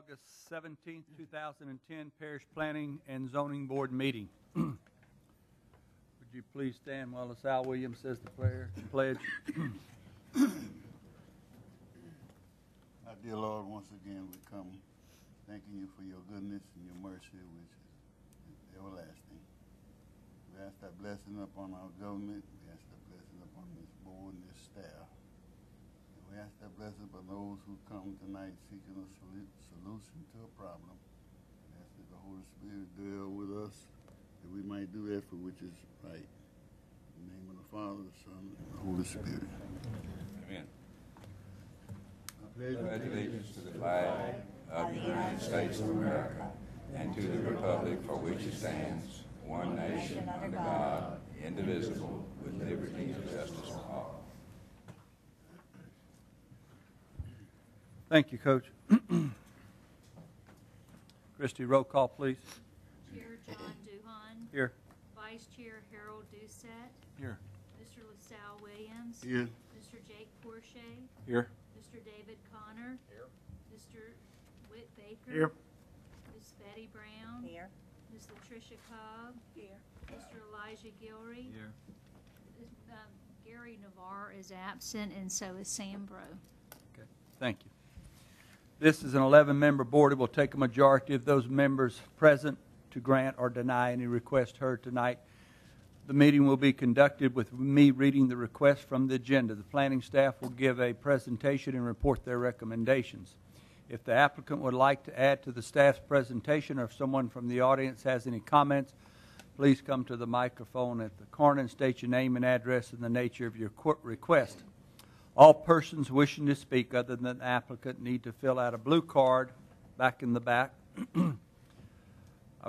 August 17th, 2010 Parish Planning and Zoning Board meeting. Would you please stand while Al Williams says the pledge? Our dear Lord, once again we come thanking you for your goodness and your mercy, which is everlasting. We ask that blessing upon our government. We ask that blessing upon this board and this staff. And we ask that blessing upon those who come tonight seeking a solution to a problem. We ask that the Holy Spirit dwell with us, that we might do that for which is right. In the name of the Father, the Son, and the Holy Spirit. Amen. I Pledge allegiance to the flag of the United States of America and to the republic for which it stands, one nation under God, indivisible, with liberty and justice for all. Thank you, Coach. Christy, roll call, please. Chair John Duhan. Here. Vice Chair Harold Doucette. Here. Mr. LaSalle Williams. Here. Mr. Jake Porche. Here. Mr. David Connor. Here. Mr. Whit Baker. Here. Ms. Betty Brown. Here. Ms. Latricia Cobb. Here. Mr. Elijah Gilry. Here. Gary Navarre is absent, and so is Sam Bro. Okay, thank you. This is an 11-member board. It will take a majority of those members present to grant or deny any request heard tonight. The meeting will be conducted with me reading the request from the agenda. The planning staff will give a presentation and report their recommendations. If the applicant would like to add to the staff's presentation, or if someone from the audience has any comments, please come to the microphone at the corner and state your name and address and the nature of your request. All persons wishing to speak other than the applicant need to fill out a blue card back in the back. I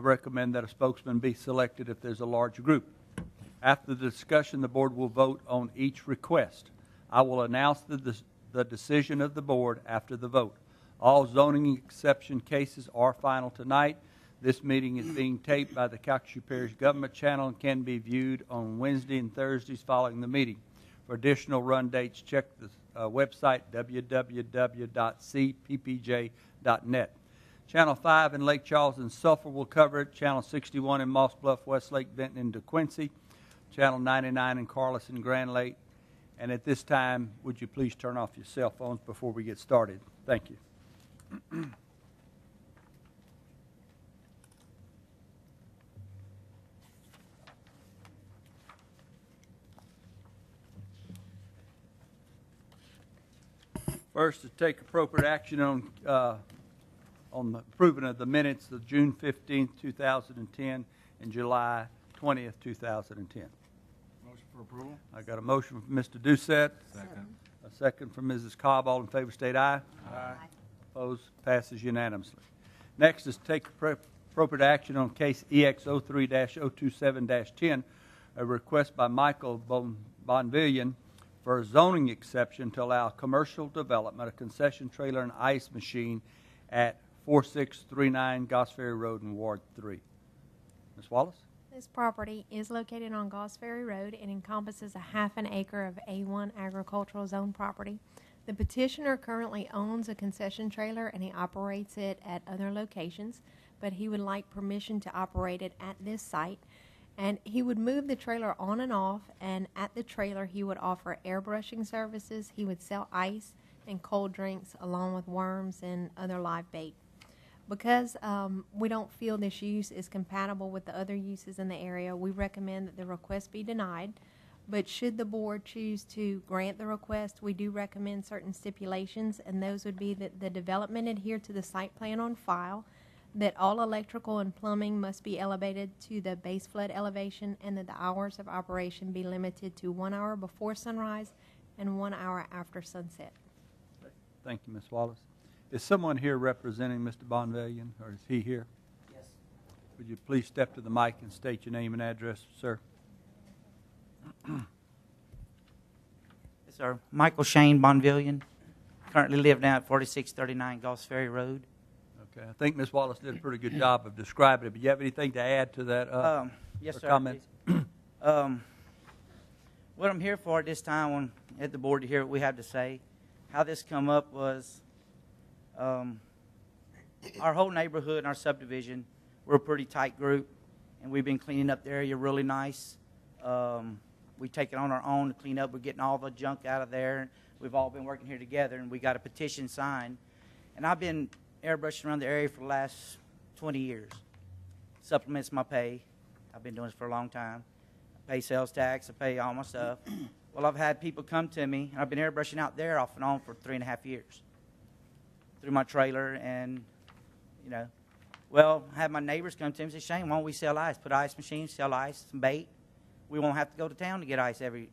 recommend that a spokesman be selected if there's a large group. After the discussion, the board will vote on each request. I will announce the decision of the board after the vote. All zoning exception cases are final tonight. This meeting is being taped by the Calcasieu Parish Government Channel and can be viewed on Wednesday and Thursdays following the meeting. For additional run dates, check the website www.cppj.net. Channel 5 in Lake Charles and Sulphur will cover it. Channel 61 in Moss Bluff, Westlake, Benton, and DeQuincy. Channel 99 in Carlos and Grand Lake. And at this time, would you please turn off your cell phones before we get started? Thank you. First, to take appropriate action on the approving of the minutes of June 15th, 2010 and July 20th, 2010. Motion for approval. I got a motion from Mr. Doucette. Second. A second from Mrs. Cobb. All in favor state aye. Aye. Opposed? Passes unanimously. Next is to take appropriate action on case EX 03-027-10, a request by Michael Bonvillian for a zoning exception to allow commercial development, a concession trailer and ice machine at 4639 Goss Ferry Road in Ward 3. Ms. Wallace? This property is located on Goss Ferry Road and encompasses a half an acre of A1 agricultural zone property. The petitioner currently owns a concession trailer and he operates it at other locations, but he would like permission to operate it at this site. And he would move the trailer on and off, and at the trailer he would offer airbrushing services. He would sell ice and cold drinks along with worms and other live bait. Because we don't feel this use is compatible with the other uses in the area, we recommend that the request be denied. But should the board choose to grant the request, we do recommend certain stipulations, and those would be that the development adhere to the site plan on file, that all electrical and plumbing must be elevated to the base flood elevation, and that the hours of operation be limited to 1 hour before sunrise and 1 hour after sunset. Thank you, Ms. Wallace. Is someone here representing Mr. Bonvillian, or is he here? Yes. Would you please step to the mic and state your name and address, sir? Yes, sir. Michael Shane Bonvillian. Currently live down at 4639 Goss Ferry Road. Okay, I think Ms. Wallace did a pretty good job of describing it, but you have anything to add to that? Yes, sir. Comments? What I'm here for at this time, at the board to hear what we have to say. How this come up was our whole neighborhood and our subdivision, we're a pretty tight group, and we've been cleaning up the area really nice. We take it on our own to clean up. We're getting all the junk out of there. We've all been working here together, and we got a petition signed. And I've been airbrushing around the area for the last 20 years. Supplements my pay. I've been doing this for a long time. I pay sales tax. I pay all my stuff. Well, I've had people come to me, and I've been airbrushing out there off and on for 3.5 years through my trailer, and, you know. Well, I had my neighbors come to me and say, Shane, why don't we sell ice? Put ice machines, sell ice, some bait. We won't have to go to town to get ice every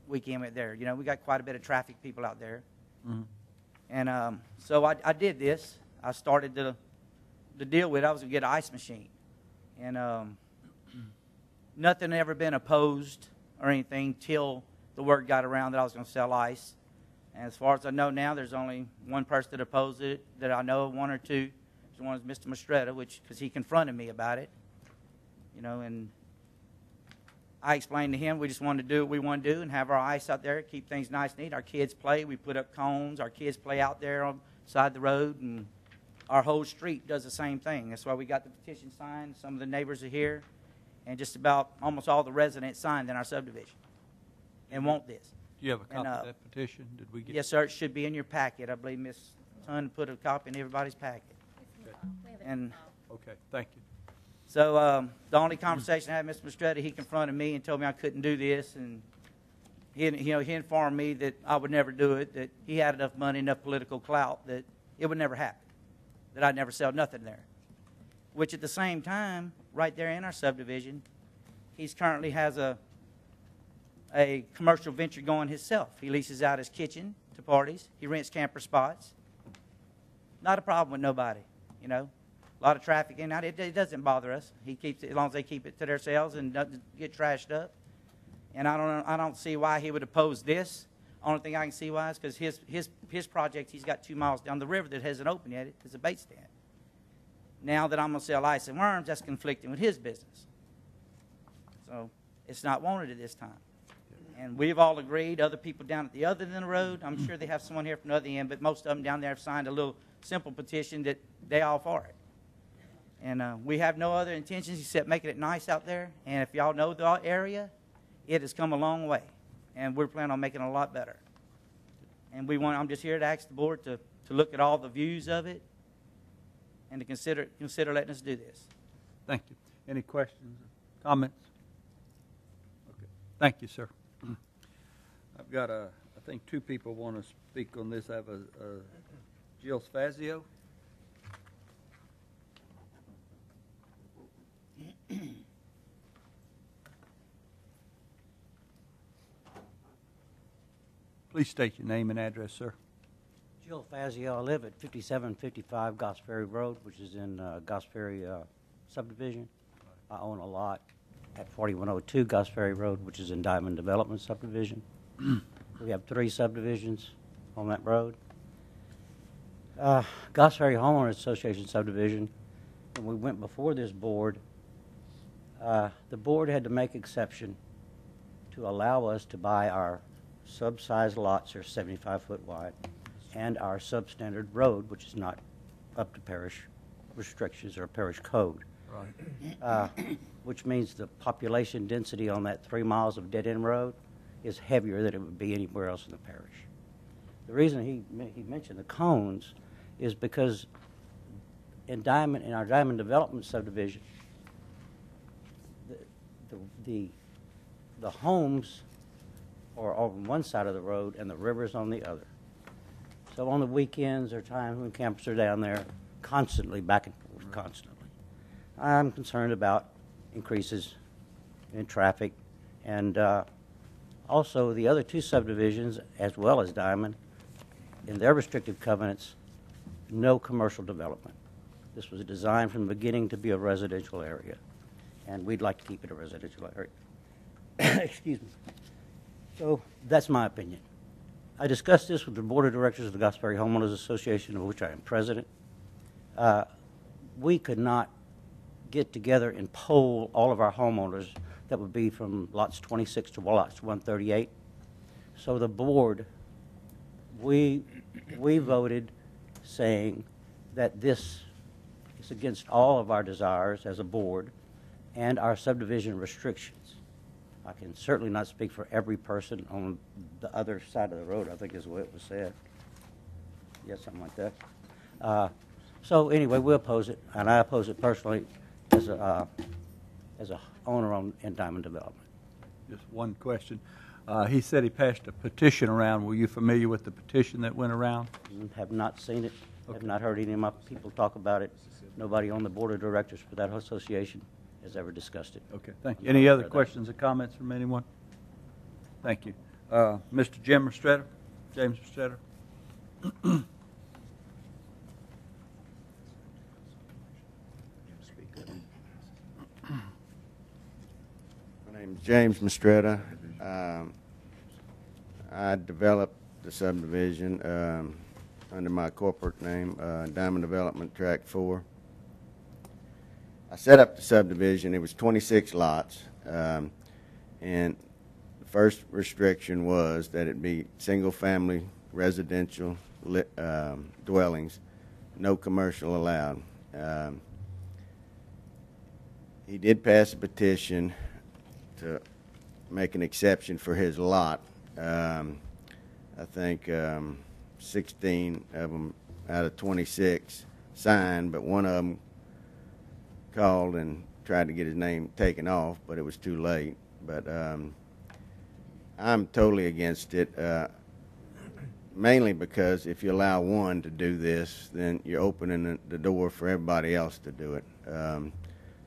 weekend right there. You know, we got quite a bit of traffic people out there. Mm-hmm. And so I did this. I started to deal with it. I was going to get an ice machine. And nothing had ever been opposed or anything till the word got around that I was going to sell ice. And as far as I know now, there's only one person that opposed it that I know of, one or two. One is Mr. Mastretta, because he confronted me about it. You know, and I explained to him we just wanted to do what we want to do and have our ice out there, keep things nice and neat. Our kids play. We put up cones. Our kids play out there on the side of the road, and our whole street does the same thing. That's why we got the petition signed. Some of the neighbors are here, and just about almost all the residents signed in our subdivision and want this. Do you have a copy of that petition? Did we get? Yes, sir. It should be in your packet. I believe Ms. Tunn put a copy in everybody's packet. And Okay, thank you. so the only conversation I had with Mr. Mastretta, he confronted me and told me I couldn't do this, and he informed me that I would never do it, that he had enough money, enough political clout that it would never happen, that I'd never sell nothing there. Which at the same time, right there in our subdivision, he's currently has a commercial venture going himself. He leases out his kitchen to parties. He rents camper spots. Not a problem with nobody, you know. A lot of traffic in and out. It doesn't bother us. He keeps it as long as they keep it to themselves and doesn't get trashed up. And I don't see why he would oppose this. Only thing I can see why is because his project, he's got 2 miles down the river that hasn't opened yet. It's a bait stand. Now that I'm going to sell ice and worms, that's conflicting with his business. So it's not wanted at this time. And we've all agreed. Other people down at the other end of the road, I'm sure they have someone here from the other end, but most of them down there have signed a little simple petition that they all for it. And we have no other intentions except making it nice out there. And if y'all know the area, it has come a long way. And we're planning on making it a lot better. And I'm just here to ask the board to look at all the views of it and to consider letting us do this. Thank you. Any questions or comments? Okay. Thank you, sir. I've got I think 2 people want to speak on this. I have Jill Sfazio. Please state your name and address, sir. Jill Fazio. I live at 5755 Goss Ferry Road, which is in Goss Ferry subdivision. I own a lot at 4102 Goss Ferry Road, which is in Diamond Development subdivision. We have 3 subdivisions on that road. Goss Ferry Homeowners Association subdivision, when we went before this board, the board had to make exception to allow us to buy our sub-sized lots, are 75 foot wide, and our substandard road, which is not up to parish restrictions or parish code. Right. Which means the population density on that 3 miles of dead-end road is heavier than it would be anywhere else in the parish. The reason he mentioned the cones is because in our Diamond Development subdivision, the homes are on one side of the road and the river's on the other. So on the weekends or times when campers are down there, constantly back and forth, constantly. I'm concerned about increases in traffic, and also the other 2 subdivisions, as well as Diamond, in their restrictive covenants, no commercial development. This was designed from the beginning to be a residential area, and we'd like to keep it a residential area. Excuse me. So that's my opinion. I discussed this with the Board of Directors of the Goss Ferry Homeowners Association, of which I am president. We could not get together and poll all of our homeowners. That would be from lots 26 to lots 138. So the board, we voted saying that this It's against all of our desires as a board and our subdivision restrictions. I can certainly not speak for every person on the other side of the road, I think is the way it was said. Yeah, something like that. So anyway, we oppose it, and I oppose it personally as a owner in Diamond Development. Just one question. He said he passed a petition around. Were you familiar with the petition that went around? Have not seen it, have Okay. not heard any of my people talk about it. Nobody on the board of directors for that association has ever discussed it. Okay, thank you. Any other questions or comments from anyone? Thank you. Mr. Jim Restretta? James Restretta? My name is James Mistretta. I developed the subdivision under my corporate name, Diamond Development Tract 4. I set up the subdivision. It was 26 lots, and the first restriction was that it be single-family residential dwellings, no commercial allowed. He did pass a petition to make an exception for his lot. I think 16 of them out of 26 signed, but one of them called and tried to get his name taken off, but it was too late. But I'm totally against it, mainly because if you allow one to do this, then you're opening the door for everybody else to do it.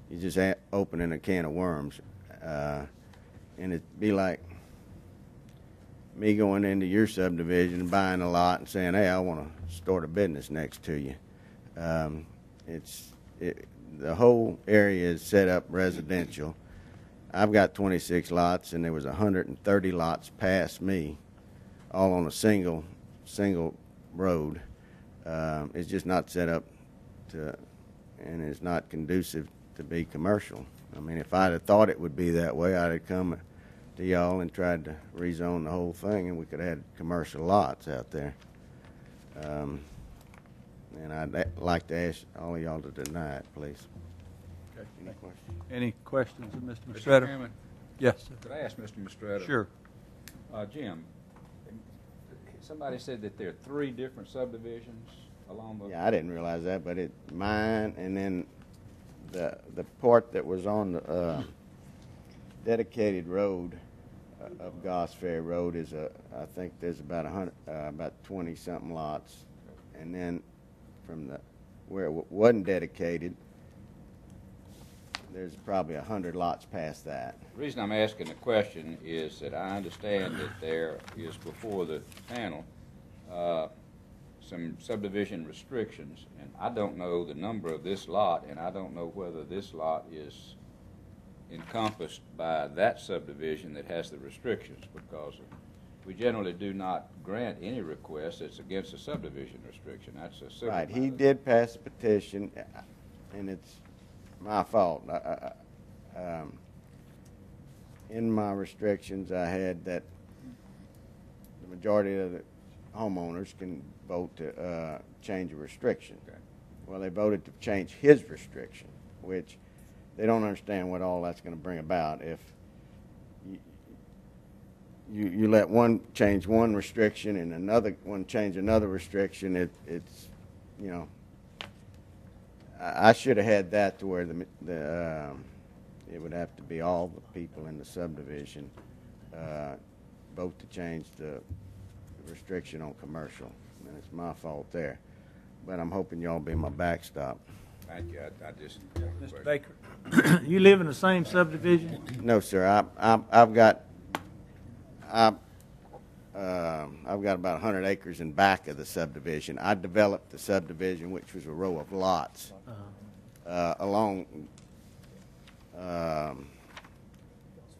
You're just opening a can of worms. And it'd be like me going into your subdivision and buying a lot and saying, hey, I want to start a business next to you. The whole area is set up residential. I've got 26 lots, and there was 130 lots past me, all on a single road. It's just not set up to, and it's not conducive to be commercial. I mean, if I'd have thought it would be that way, I'd have come to y'all and tried to rezone the whole thing, and we could have had commercial lots out there. And I'd like to ask all of y'all to deny it, please. Okay. Any questions? Any questions of Mr. Mr. Restretta? Chairman, Yes, sir. could I ask Mr. Mistretta? Sure. Jim, somebody said that there are 3 different subdivisions along the... Yeah, I didn't realize that, but mine, and then the part that was on the dedicated road of Goss Ferry Road is I think there's about 20 something lots, and then from where it wasn't dedicated, there's probably 100 lots past that. The reason I'm asking the question is that I understand that there is before the panel some subdivision restrictions, and I don't know the number of this lot, and I don't know whether this lot is encompassed by that subdivision that has the restrictions, because we generally do not grant any request that's against a subdivision restriction. That's a civil Right, he matter. did pass a petition, and it's my fault. In my restrictions, I had that the majority of the homeowners can vote to change a restriction. Okay. Well, they voted to change his restriction, which they don't understand what all that's going to bring about. If you let one change one restriction and another one change another restriction, it's you know, I should have had that to where it would have to be all the people in the subdivision vote to change the restriction on commercial, and it's my fault there. But I'm hoping y'all be my backstop. Thank you. I just... Mr. Baker? You live in the same subdivision? No, sir. I've got about 100 acres in back of the subdivision. I developed the subdivision, which was a row of lots along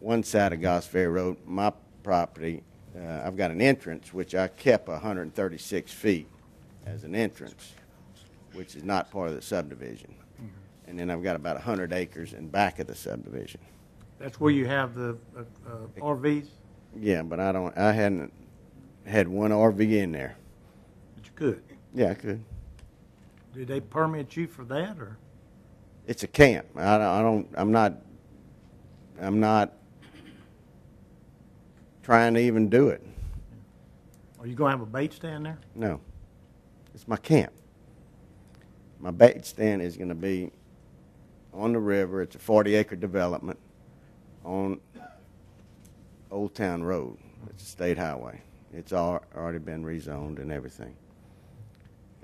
one side of Goss Ferry Road. My property, I've got an entrance, which I kept 136 feet as an entrance, which is not part of the subdivision. And then I've got about 100 acres in back of the subdivision. That's where you have the RVs? Yeah, but I hadn't had one RV in there. But you could. Yeah, I could. Did they permit you for that, or? It's a camp. I'm not trying to even do it. Are you gonna have a bait stand there? No. It's my camp. My bait stand is going to be on the river. It's a 40-acre development on Old Town Road. It's a state highway. It's already been rezoned and everything.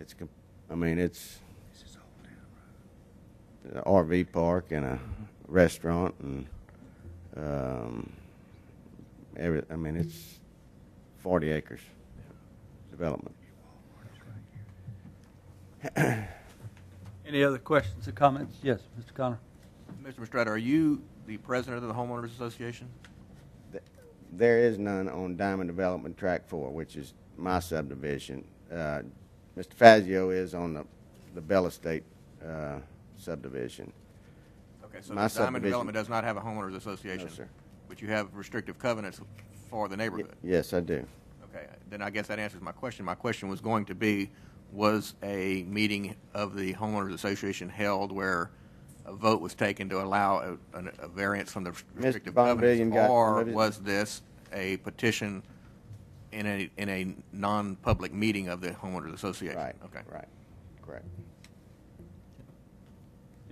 It's an RV park and a restaurant and it's 40 acres development. Any other questions or comments? Yes, Mr. Connor. Mr. Mistretta, are you the president of the Homeowners Association? There is none on Diamond Development Track 4, which is my subdivision. Mr. Fazio is on the Bell Estate subdivision. Okay, so My the Diamond subdivision- Development does not have a Homeowners Association? No, sir. But you have restrictive covenants for the neighborhood? Yes, I do. Okay, then I guess that answers my question. My question was going to be, was a meeting of the Homeowners Association held where a vote was taken to allow a variance from the restrictive Bonvillian covenants? Or got- was this a petition in a non-public meeting of the Homeowners Association? Right. Okay. Right. Correct.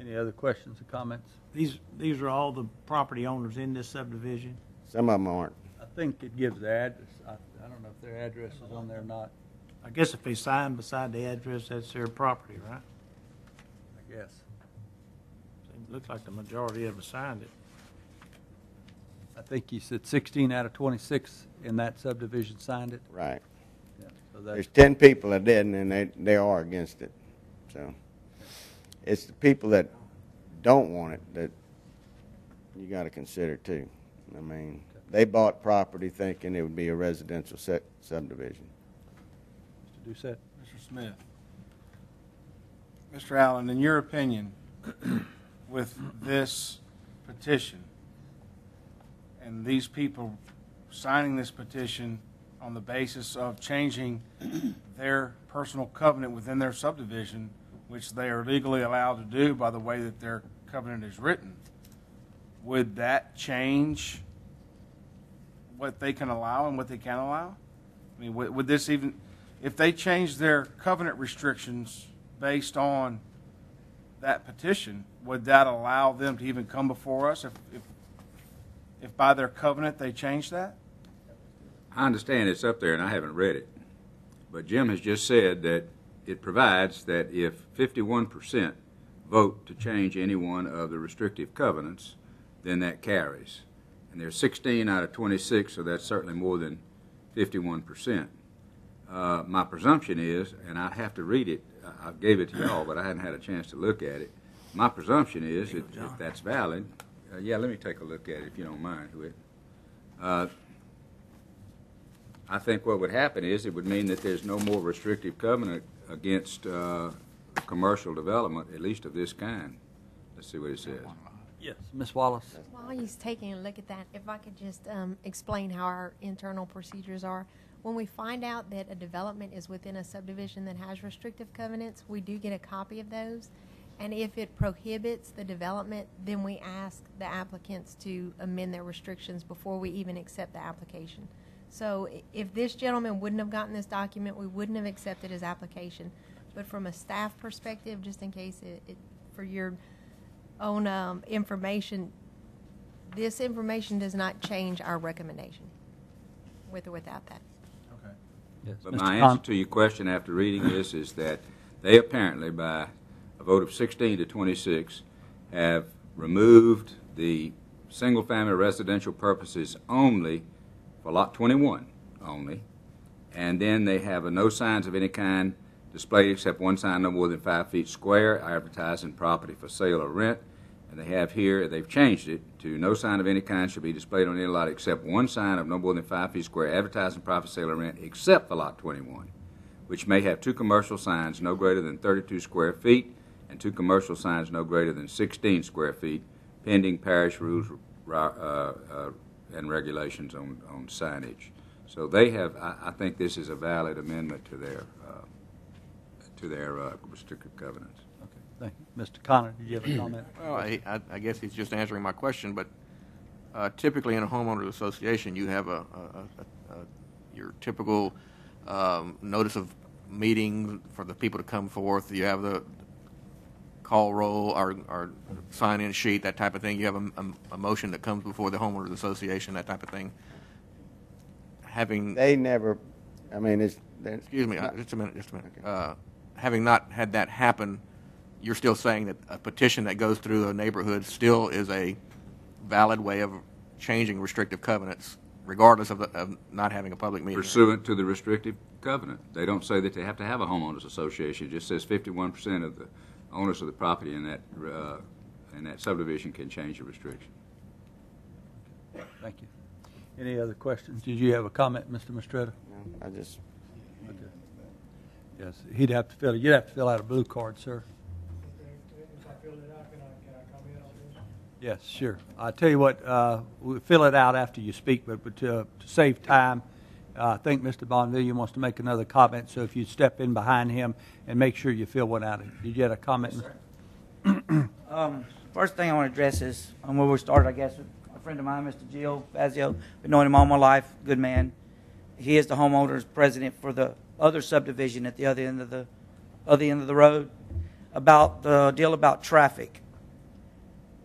Any other questions or comments? These are all the property owners in this subdivision? Some of them aren't. I think it gives their address. I don't know if their address is on there or not, I guess if they sign beside the address, that's their property, right? I guess. It looks like the majority of them signed it. I think you said 16 out of 26 in that subdivision signed it. Right. Yeah, so There's that's, 10 people that didn't, and they are against it. So it's the people that don't want it that you got to consider too. I mean, they bought property thinking it would be a residential subdivision. Mr. Doucette. Mr. Smith. Mr. Allen, in your opinion, with this petition and these people signing this petition on the basis of changing their personal covenant within their subdivision, which they are legally allowed to do by the way that their covenant is written, would that change what they can allow and what they can't allow? I mean, would this even, if they change their covenant restrictions based on that petition, would that allow them to even come before us if by their covenant they change that? I understand it's up there, and I haven't read it. But Jim has just said that it provides that if 51% vote to change any one of the restrictive covenants, then that carries. And there's 16 out of 26, so that's certainly more than 51%. My presumption is, and I'd have to read it, I gave it to y'all, but I hadn't had a chance to look at it. My presumption is, if that's valid, yeah, let me take a look at it if you don't mind, Whit. I think what would happen is it would mean that there's no more restrictive covenant against commercial development, at least of this kind. Let's see what it says. Yes, Ms. Wallace. While he's taking a look at that, if I could just explain how our internal procedures are. When we find out that a development is within a subdivision that has restrictive covenants, we do get a copy of those. And if it prohibits the development, then we ask the applicants to amend their restrictions before we even accept the application. So if this gentleman wouldn't have gotten this document, we wouldn't have accepted his application. But from a staff perspective, just in case for your own information, this information does not change our recommendation with or without that. Okay. Yes, But Mr. my Con- answer to your question after reading this is that they apparently, by a vote of 16 to 26, have removed the single-family residential purposes only for Lot 21 only, and then they have a no signs of any kind displayed except one sign no more than 5 feet square, advertising property for sale or rent. And they have here, they've changed it to no sign of any kind shall be displayed on any lot except one sign of no more than 5 feet square, advertising property for sale or rent, except for Lot 21, which may have 2 commercial signs no greater than 32 square feet and 2 commercial signs no greater than 16 square feet, pending parish rules and regulations on signage. So they have, I think this is a valid amendment to their restrictive covenants. Okay. Thank you. Mr. Connor, did you have a comment? Well, I guess he's just answering my question, but typically in a homeowners association, you have your typical notice of meeting for the people to come forth. You have the call roll or sign-in sheet, that type of thing. You have a motion that comes before the homeowners association, that type of thing. They never, I mean, Excuse me, just a minute. Okay. Having not had that happen, you're still saying that a petition that goes through a neighborhood still is a valid way of changing restrictive covenants, regardless of not having a public meeting. Pursuant to the restrictive covenant. They don't say that they have to have a homeowners association. It just says 51% of the owners of the property in that subdivision can change the restriction. Thank you. Any other questions? Did you have a comment, Mr. Mistretta? No, I just. Okay. Yes, you'd have to fill out a blue card, sir. If I fill it out, can I comment on this? Yes, sure. I'll tell you what, we'll fill it out after you speak, but to save time, I think Mr. Bonvillian wants to make another comment, so if you step in behind him and make sure you fill one out. Did you have a comment? Yes, first thing I want to address is where we started, I guess, with a friend of mine, Mr. Gio Fazio. Been knowing him all my life, good man. He is the homeowners president for the other subdivision at the other end of the road. About the deal about traffic.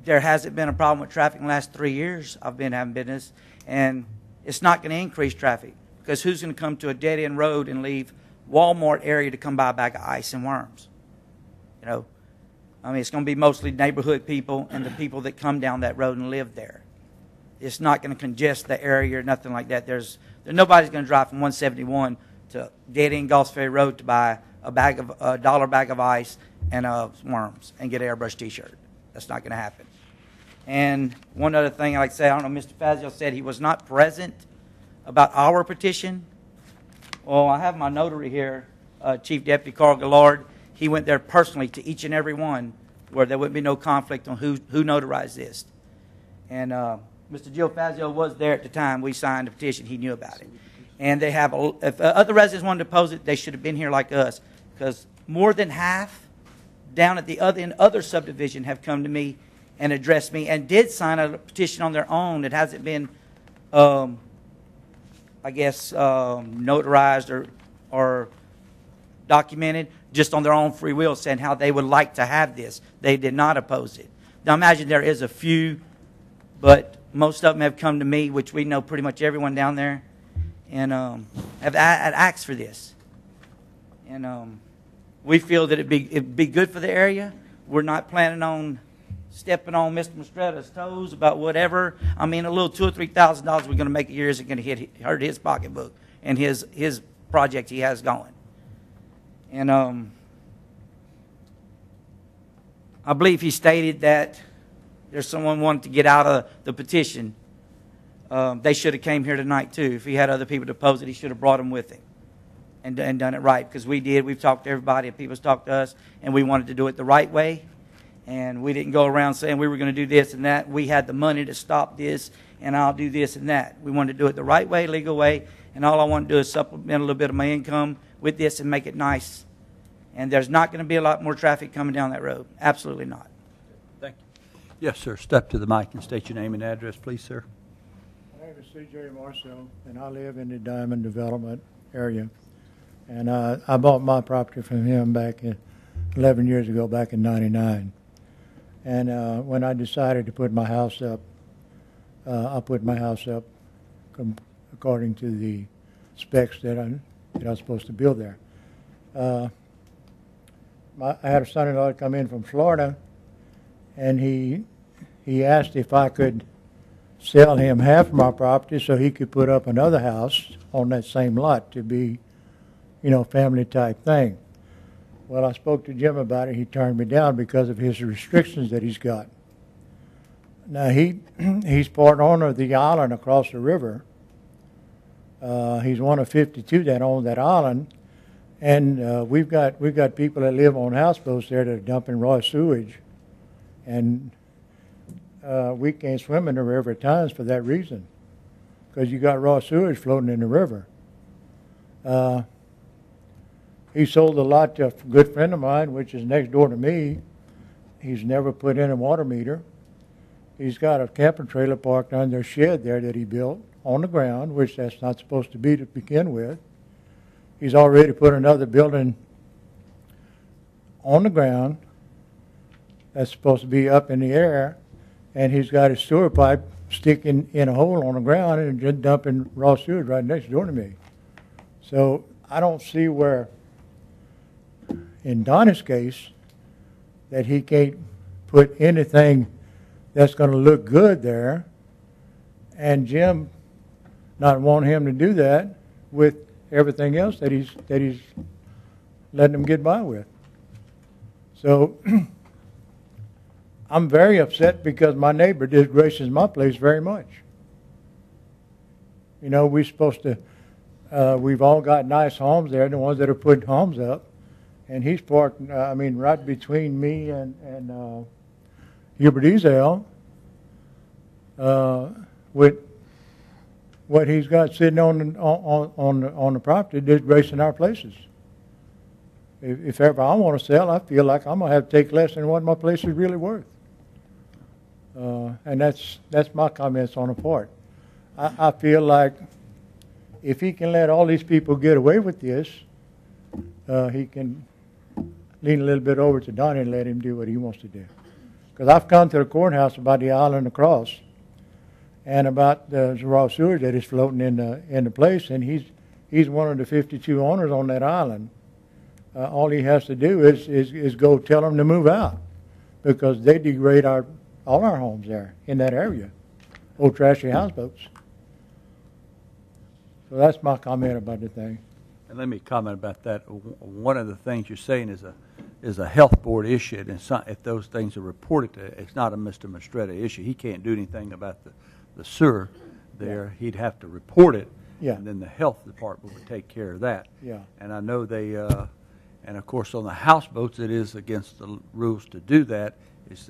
There hasn't been a problem with traffic in the last 3 years. I've been having business, and it's not going to increase traffic because who's going to come to a dead-end road and leave Walmart area to come buy a bag of ice and worms? You know, I mean, it's going to be mostly neighborhood people and the people that come down that road and live there. It's not going to congest the area or nothing like that. Nobody's going to drive from 171 to dead-end Gulfs Ferry Road to buy a $1 bag of ice and worms and get an airbrush T-shirt. That's not going to happen. And one other thing I'd like to say, I don't know, Mr. Fazio said he was not present about our petition. Well, I have my notary here, Chief Deputy Carl Gillard. He went there personally to each and every one where there wouldn't be no conflict on who notarized this. And Mr. Gio Fazio was there at the time we signed the petition. He knew about it. And they have, if other residents wanted to oppose it, they should have been here like us, because more than half down at the other subdivision have come to me and addressed me and did sign a petition on their own. It hasn't been, I guess, notarized or documented, just on their own free will, saying how they would like to have this. They did not oppose it. Now, imagine there is a few, but most of them have come to me, which we know pretty much everyone down there, and have asked for this. And we feel that it'd be good for the area. We're not planning on stepping on Mr. Mistretta's toes about whatever. I mean, a little $2,000 or $3,000 we're going to make a year isn't going to hurt his pocketbook and his project he has going. And I believe he stated that there's someone wanted to get out of the petition. They should have came here tonight too. If he had other people to oppose it, he should have brought them with him and done it right, because we did. We've talked to everybody, and people's talked to us, and we wanted to do it the right way. And we didn't go around saying we were going to do this and that. We had the money to stop this, and I'll do this and that. We wanted to do it the right way, legal way, and all I want to do is supplement a little bit of my income with this and make it nice. And there's not going to be a lot more traffic coming down that road. Absolutely not. Thank you. Yes, sir. Step to the mic and state your name and address, please, sir. My name is C.J. Marcel, and I live in the Diamond Development area. And I bought my property from him back 11 years ago, back in '99. And when I decided to put my house up, I put my house up according to the specs that I was supposed to build there. I had a son-in-law come in from Florida, and he asked if I could sell him half of my property so he could put up another house on that same lot to be, family type thing. Well, I spoke to Jim about it. He turned me down because of his restrictions that he's got. Now, he's part owner of the island across the river. He's one of 52 that own that island. And we've got people that live on houseboats there that are dumping raw sewage. And we can't swim in the river at times for that reason, because you got raw sewage floating in the river. He sold a lot to a good friend of mine, which is next door to me, He's never put in a water meter. He's got a camping trailer parked under a shed there that he built on the ground, which that's not supposed to be to begin with. He's already put another building on the ground that's supposed to be up in the air, and he's got his sewer pipe sticking in a hole on the ground and just dumping raw sewage right next door to me. So I don't see where, in Donnie's case, that he can't put anything that's going to look good there, and Jim not want him to do that with everything else that he's letting him get by with. So I'm very upset because my neighbor disgraces my place very much. You know, we're supposed to, we've all got nice homes there, the ones that are putting homes up, and he's parked, right between me and Hubert Ezel, with what he's got sitting on the property, disgracing our places. If ever I want to sell, I feel like I'm going to have to take less than what my place is really worth. And that's my comments on the part. I feel like if he can let all these people get away with this, he can lean a little bit over to Donnie and let him do what he wants to do. Because I've come to the courthouse about the island across and about the raw sewage that is floating in the place, and he's one of the 52 owners on that island. All he has to do is go tell them to move out, because they degrade all our homes there in that area, old trashy houseboats. So that's my comment about the thing. And let me comment about that. One of the things you're saying is a health board issue, and if those things are reported to, it's not a Mr. Mistretta issue. He can't do anything about the sewer there. He'd have to report it, and then the health department would take care of that. Yeah. And I know they, and of course on the houseboats, it is against the rules to do that.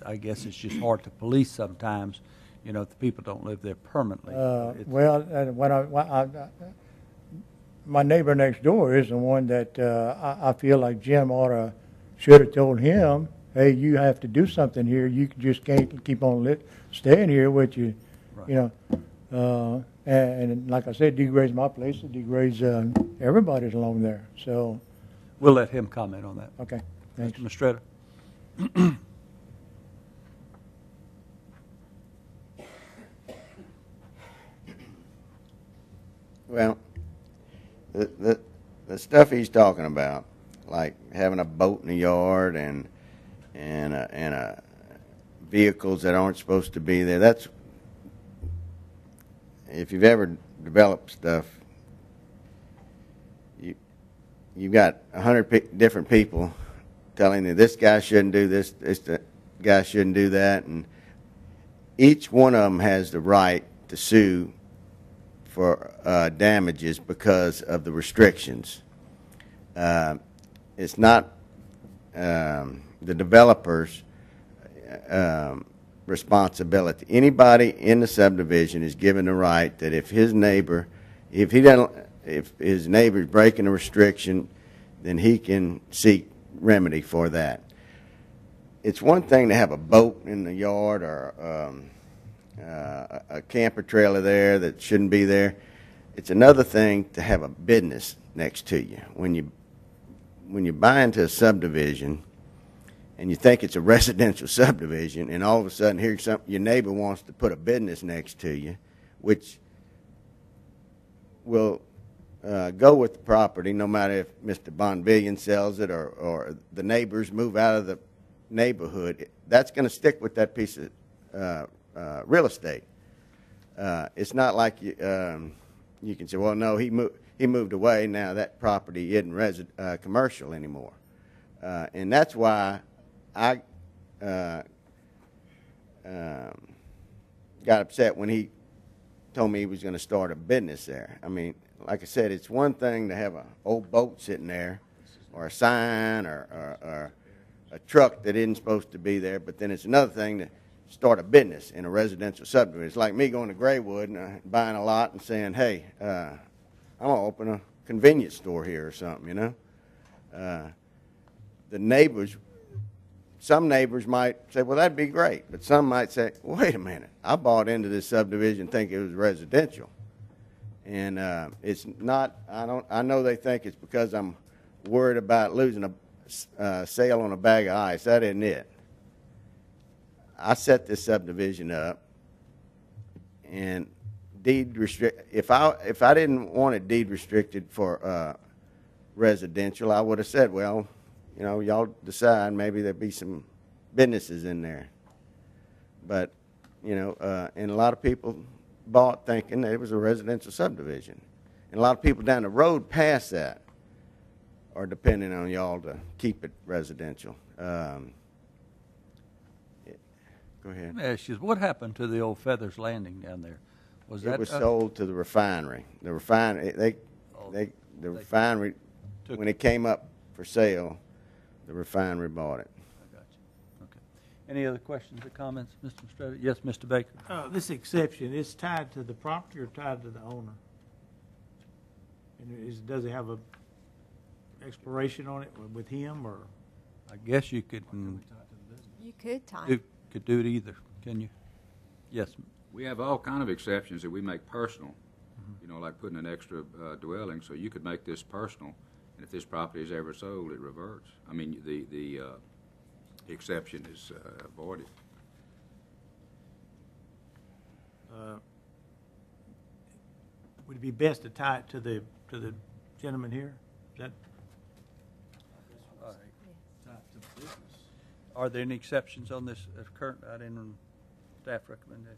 I guess it's just hard to police sometimes, if the people don't live there permanently. My neighbor next door is the one that I feel like Jim should have told him, hey, you have to do something here. You just can't keep on staying here with you, right. And like I said, it degrades my place. It degrades everybody's along there. So we'll let him comment on that. Okay, thanks. Mr. Mistretta. Well, the stuff he's talking about, like having a boat in the yard and vehicles that aren't supposed to be there. That's, if you've ever developed stuff, you've got 100 different people telling you this guy shouldn't do this guy shouldn't do that, and each one of them has the right to sue for damages because of the restrictions. It's not the developer's responsibility. Anybody in the subdivision is given the right that if his neighbor's breaking a restriction, then he can seek remedy for that. It's one thing to have a boat in the yard or a camper trailer there that shouldn't be there. It's another thing to have a business next to you. When you buy into a subdivision and you think it's a residential subdivision, and all of a sudden your neighbor wants to put a business next to you, which will go with the property no matter if Mr. Bonvillian sells it or the neighbors move out of the neighborhood, that's going to stick with that piece of real estate. It's not like you can say, well, no, he moved away. Now that property isn't commercial anymore. And that's why I got upset when he told me he was going to start a business there. I mean, like I said, it's one thing to have an old boat sitting there or a sign or a truck that isn't supposed to be there, but then it's another thing to start a business in a residential subdivision. It's like me going to Graywood and buying a lot and saying, hey, I'm going to open a convenience store here or something, The neighbors some neighbors might say, well, that'd be great. But some might say, wait a minute, I bought into this subdivision thinking it was residential. And it's not, I know they think it's because I'm worried about losing a sale on a bag of ice. That isn't it. I set this subdivision up, and if I didn't want it deed restricted for residential, I would have said, well, you know, y'all decide, maybe there'd be some businesses in there. But, you know, and a lot of people bought thinking that it was a residential subdivision. And a lot of people down the road past that are depending on y'all to keep it residential. Go ahead. Let me ask you, what happened to the old Feathers Landing down there? It was sold to the refinery. The refinery, refinery, when it came up for sale, the refinery bought it. I got you. Okay. Any other questions or comments, Mr. Strada? Yes, Mr. Baker. This exception is tied to the property or tied to the owner? And does it have a expiration on it with him, or? I guess you could. You could time. Could do it either, can you? Yes. We have all kind of exceptions that we make personal, you know, like putting an extra dwelling, so you could make this personal, and if this property is ever sold, it reverts. I mean, the exception is avoided. Would it be best to tie it to the gentleman here? Is that? Are there any exceptions on this current item staff recommendation?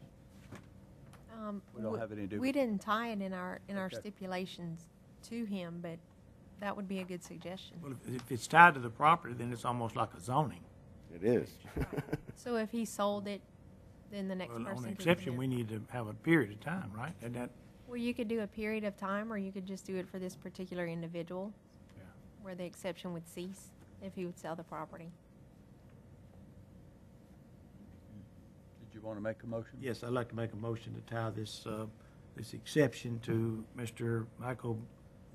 We don't have any, do we? We didn't tie it in our Okay. stipulations to him, but that would be a good suggestion. Well, if it's tied to the property, then it's almost like a zoning. It is. So if he sold it, then the next Well, person on the could exception, do it. we need to have a period of time, right? And that, Well, you could do a period of time, or you could just do it for this particular individual, Yeah. where the exception would cease if he would sell the property. Did you want to make a motion? yes, I'd like to make a motion to tie this exception to Mr. Michael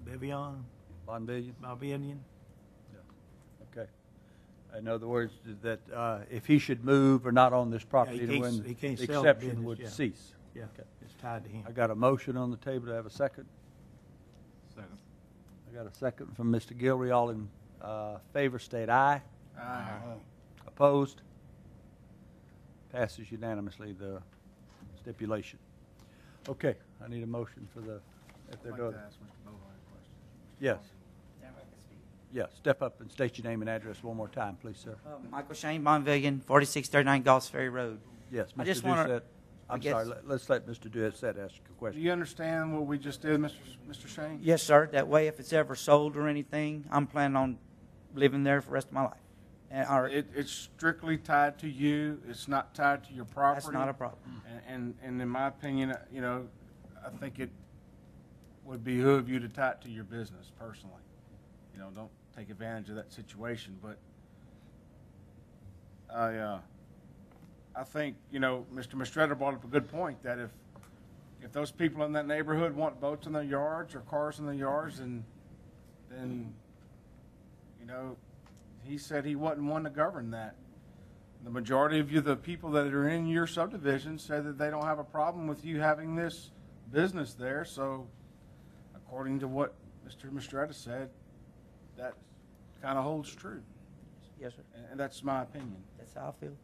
Bevion, Bonvillian? Okay. In other words, that if he should move or not on this property, he then can't- when he can't the sell the exception business, would yeah. cease. Yeah, Okay. it's tied to him. I got a motion on the table. To have a second? Second. I got a second from Mr. Gilrery. All in favor, state aye. Aye. Opposed? Passes unanimously, the stipulation. Okay, I need a motion for the, if they're I'd going. like to ask Mr. Bovine a question. Yes. Yeah, step up and state your name and address one more time, please, sir. Michael Shane Bonvillian, 4639 Goss Ferry Road. Yes, I Mr. just wanna- Doucette. I'm I guess- sorry, let's let Mr. Doucette ask a Do question. you understand what we just did, Mr. Shane? Yes, sir. That way, if it's ever sold or anything, I'm planning on living there for the rest of my life. And, It's strictly tied to you. It's not tied to your property. that's not a problem. And in my opinion, you know, I think it would behoove you to tie it to your business personally. You know, don't take advantage of that situation, but I think, you know, Mr. Mistretta brought up a good point, that if those people in that neighborhood want boats in their yards or cars in their yards, then, you know, he said he wasn't one to govern that. The majority of the people that are in your subdivision said that they don't have a problem with you having this business there, so according to what Mr. Mistretta said, that kind of holds true, Yes, sir. and that's my opinion. That's how I feel.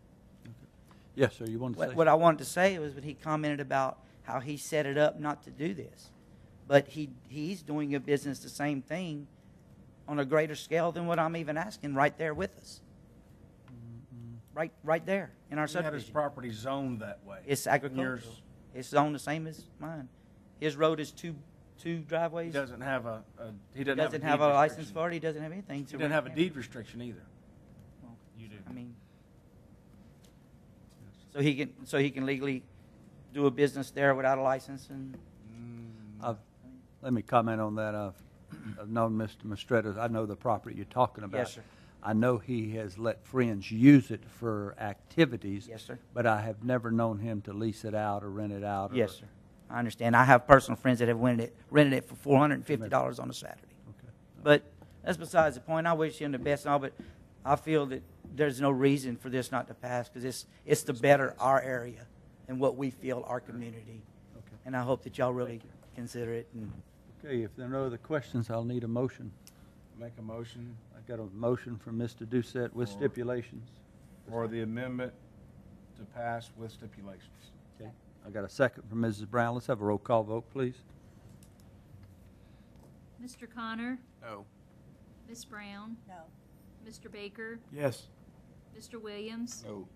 Yes, sir, you want to say? What I wanted to say was when he commented about how he set it up not to do this. But he's doing a business the same thing on a greater scale than what I'm even asking right there with us. Right there in our He had his subdivision. property zoned that way. It's And agricultural. yours- It's zoned the same as mine. His road is two He driveways. doesn't have He a doesn't deed have a license restriction. for it. He doesn't have anything. He doesn't have a deed restriction either. You do. I mean, so he can legally do a business there without a license and. Let me comment on that. I've known Mr. Mistretta. I know the property you're talking about. Yes, sir. I know he has let friends use it for activities. Yes, sir. But I have never known him to lease it out or rent it out. Yes, sir. I understand. I have personal friends that have rented it for $450 on a Saturday. Okay. But that's besides the point. I wish him the best and all, but I feel that there's no reason for this not to pass, because it's to better our area and what we feel our community. Okay. And I hope that y'all really consider it. And Okay, if there are no other questions, I'll need a motion. Make a motion I got a motion from Mr. Doucette with stipulations. for the amendment to pass with stipulations. Okay. I got a second from Mrs. Brown. Let's have a roll call vote, please. Mr. Connor, No. Ms. Brown, No. Mr. Baker, Yes. Mr. Williams, No.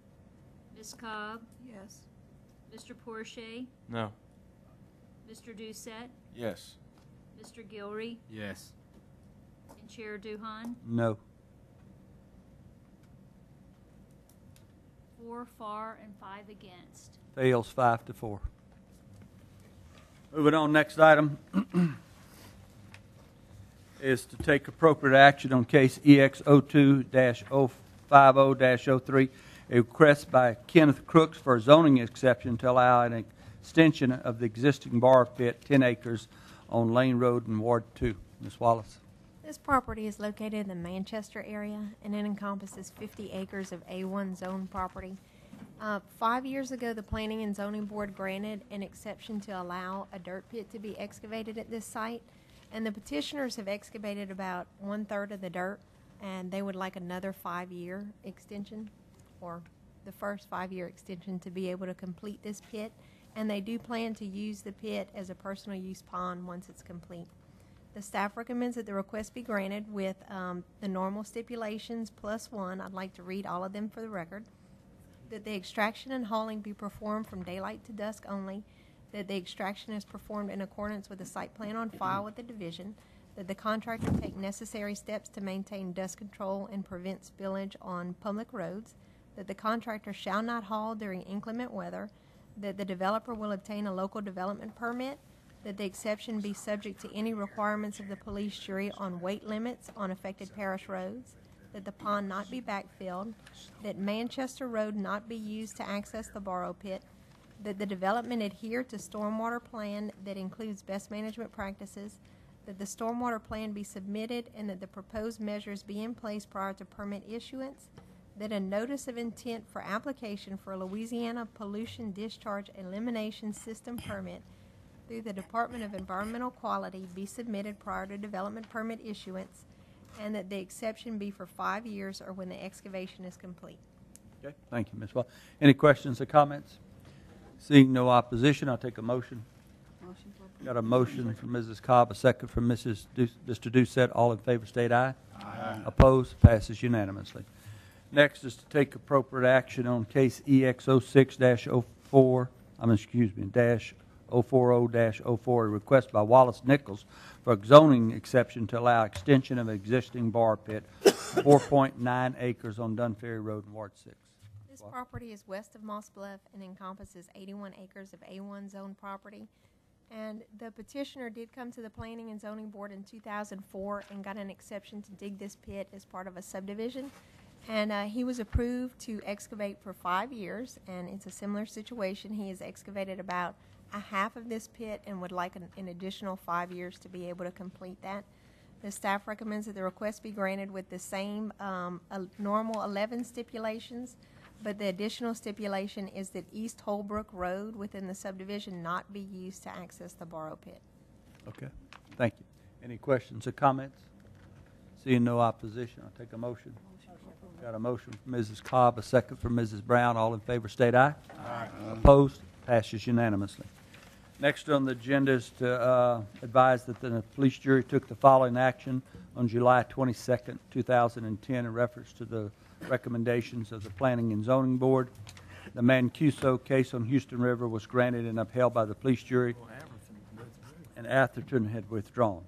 Ms. Cobb, Yes. Mr. Porsche, No. Mr. Doucette, Yes. Mr. Gilry, Yes. and Chair Duhan. No. 4 for and 5 against. Fails 5-4. Moving on, next item is to take appropriate action on case EX 02-050-03, a request by Kenneth Crooks for a zoning exception to allow an extension of the existing bar pit, 10 acres, on Lane Road in Ward 2. Ms. Wallace. This property is located in the Manchester area, and it encompasses 50 acres of A1 zone property. 5 years ago, the Planning and Zoning Board granted an exception to allow a dirt pit to be excavated at this site, and the petitioners have excavated about 1/3 of the dirt, and they would like another 5-year extension, or the first 5-year extension, to be able to complete this pit, and they do plan to use the pit as a personal use pond once it's complete. The staff recommends that the request be granted with the normal stipulations plus one. I'd like to read all of them for the record. That the extraction and hauling be performed from daylight to dusk only. That the extraction is performed in accordance with the site plan on file with the division. That the contractor take necessary steps to maintain dust control and prevent spillage on public roads. That the contractor shall not haul during inclement weather. That the developer will obtain a local development permit. That the exception be subject to any requirements of the police jury on weight limits on affected parish roads. That the pond not be backfilled. That Manchester Road not be used to access the borrow pit. That the development adhere to stormwater plan that includes best management practices. That the stormwater plan be submitted and that the proposed measures be in place prior to permit issuance. That a notice of intent for application for a Louisiana Pollution Discharge Elimination System permit through the Department of Environmental Quality be submitted prior to development permit issuance, and that the exception be for 5 years or when the excavation is complete. Okay, thank you, Ms. Wallace. Any questions or comments? Seeing no opposition, I'll take a motion. Motion for approval. Got a motion from Mrs. Cobb, a second from Mr. Doucette. All in favor state aye. Aye. Opposed? Passes unanimously. Next is to take appropriate action on case EX 06-04, -040-04, a request by Wallace Nichols for a zoning exception to allow extension of existing bar pit, 4.9 acres on Dunn Ferry Road in Ward 6. This property is west of Moss Bluff and encompasses 81 acres of A1 zone property. And the petitioner did come to the Planning and Zoning Board in 2004 and got an exception to dig this pit as part of a subdivision. And he was approved to excavate for 5 years, and it's a similar situation. He has excavated about a half of this pit and would like an additional 5 years to be able to complete that. The staff recommends that the request be granted with the same normal 11 stipulations, but the additional stipulation is that East Holbrook Road within the subdivision not be used to access the borrow pit. Okay, thank you. Any questions or comments? Seeing no opposition, I'll take a motion. Got a motion from Mrs. Cobb, a second from Mrs. Brown. All in favor state aye. Aye. Opposed? Passes unanimously. Next on the agenda is to advise that the police jury took the following action on July 22nd, 2010 in reference to the recommendations of the Planning and Zoning Board. The Mancuso case on Houston River was granted and upheld by the police jury, and Atherton had withdrawn.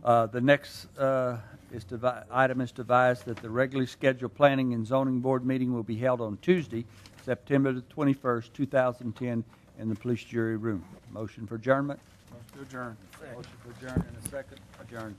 The next item is to advise that the regularly scheduled Planning and Zoning Board meeting will be held on Tuesday, September the 21st, 2010, in the police jury room. Motion for adjournment? Motion to adjourn. Motion for adjournment in a second. Adjourned.